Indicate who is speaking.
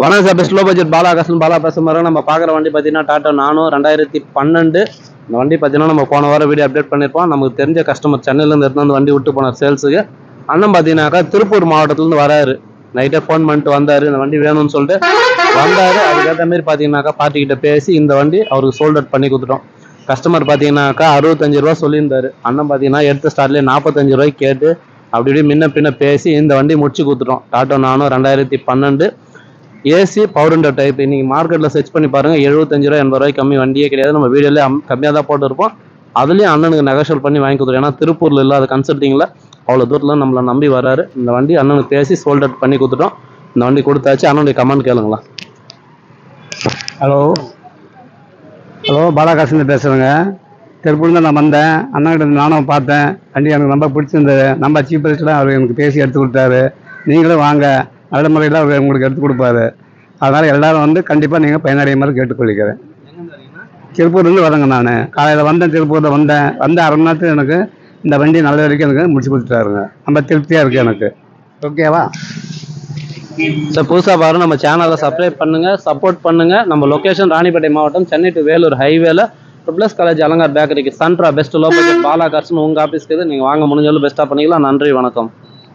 Speaker 1: வணக்கம் sir, best low budget Bala பேசுகிற நம்ம பார்க்குற வண்டி பார்த்தீங்கன்னா டாடா நானோ 2012. இந்த வண்டி பார்த்தீங்கன்னா நம்ம போன வாரம் வீடியோ அப்டேட் பண்ணியிருப்போம். நமக்கு தெரிஞ்ச கஸ்டமர் சென்னையிலேருந்து எடுத்து வந்து வண்டி விட்டு போனார் சேல்ஸுக்கு. அண்ணன் பார்த்தீங்கன்னாக்கா திருப்பூர் மாவட்டத்துலேருந்து வராரு. நைட்டே ஃபோன் பண்ணிட்டு வந்தார், இந்த வண்டி வேணும்னு சொல்லிட்டு வந்தார். அதுக்கேற்ற மாதிரி பார்த்தீங்கன்னாக்கா பார்ட்டிக்கிட்ட பேசி இந்த வண்டி அவருக்கு சோல்ட் அவுட் பண்ணி கொடுத்துட்டோம். கஸ்டமர் பார்த்தீங்கன்னாக்கா 65 ரூபா சொல்லியிருந்தாரு. அண்ணன் பார்த்தீங்கன்னா எடுத்த ஸ்டார்ட்லேயே 45 ரூபாய்க்கு கேட்டு அப்படி இப்படி முன்ன பின்ன பேசி இந்த வண்டி முடிச்சு கொடுத்துட்டோம். டாடா நானோ 2012 ஏசி பவர் விண்டோ டைப். இன்னைக்கு மார்க்கெட்டில் சர்ச் பண்ணி பாருங்கள், 75 ரூபா 80 ரூபாய்க்கு கம்மி வண்டியே கிடையாது. நம்ம வீடியோலேயே கம்மியாக தான் போட்டுருப்போம். அதுலேயும் அண்ணனுக்கு நெகோஷியேட் பண்ணி வாங்கி கொடுத்துருவோம். ஏன்னா திருப்பூரில் இல்லாத கன்சல்ட்டிங்கில் அவ்வளோ தூரத்தில் நம்மளை நம்பி வராரு. இந்த வண்டி அண்ணனுக்கு பேசி சோல்ட் அவுட் பண்ணி கொடுத்துட்டோம். இந்த வண்டி கொடுத்தாச்சு. அண்ணனுடைய கமெண்ட் கேளுங்களா.
Speaker 2: ஹலோ பாலாகாசன் பேசுகிறேங்க. திருப்பூர்லேருந்து நான் வந்தேன். அண்ணாக்கிட்ட நானும் பார்த்தேன். வண்டி எனக்கு ரொம்ப பிடிச்சிருந்தது. நம்ம சீப் ரேட்டில் அவர் எனக்கு பேசி எடுத்து கொடுத்தாரு. நீங்களும் வாங்க, நல்ல முறையில் அவர் உங்களுக்கு எடுத்து கொடுப்பாரு. அதனால் எல்லோரும் வந்து கண்டிப்பாக நீங்கள் பயனடைய மாதிரி கேட்டுக்கொள்ளிக்கிறேன். திருப்பூர்லேருந்து வரேங்க. நான் காலையில் வந்தேன், திருப்பூரில் வந்த அரை மணி நேரத்தில் எனக்கு இந்த வண்டி நல்ல வரைக்கும் எனக்கு முடிச்சு கொடுத்துட்டாருங்க. ரொம்ப திருப்தியாக இருக்குது எனக்கு. ஓகேவா
Speaker 1: சார்? புதுசாக பாருங்கள், நம்ம சேனலை சப்ஸ்கிரைப் பண்ணுங்கள், சப்போர்ட் பண்ணுங்கள். நம்ம லொக்கேஷன் ராணிப்பேட்டை மாவட்டம், சென்னை டு வேலூர் ஹைவேல ட்ரிபிள்எஸ் காலேஜ் அலங்கார் பேக்கரிக்கு சென்ட்ரா பெஸ்ட் லோ பட்ஜெட் பாலா கார்ஸ்னு உங்கள் ஆஃபீஸ்க்கு நீங்கள் வாங்க முடிஞ்சாலும் பெஸ்ட்டாக பண்ணிக்கலாம். நன்றி, வணக்கம்.